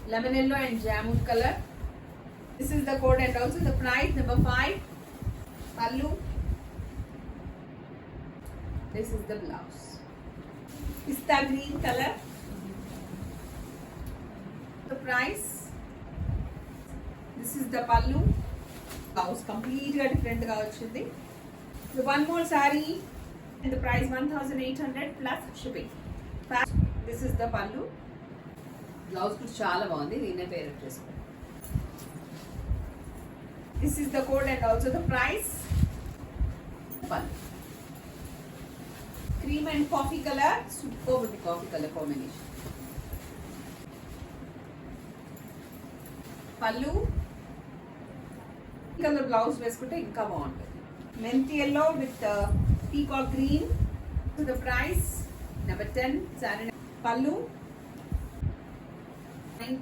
lemon yellow and jamun color. This is the code and also the price. Number 5. Pallu. This is the blouse. Pista green color. The price. This is the pallu. Blouse completely different ga vachindi. The one more saree and the price 1800 plus shipping. This is the pallu. Blouse kuch chaala baagundi. Deenne pair chesukondi. This is the code and also the price. Pallu. Cream and coffee color. Superb with the coffee color combination. Pallu. Color blouse వేసుకుంటే ఇంకా బాగుంటుంది. మెంతి yellow with peacock green. So the price number 10 saree pallu.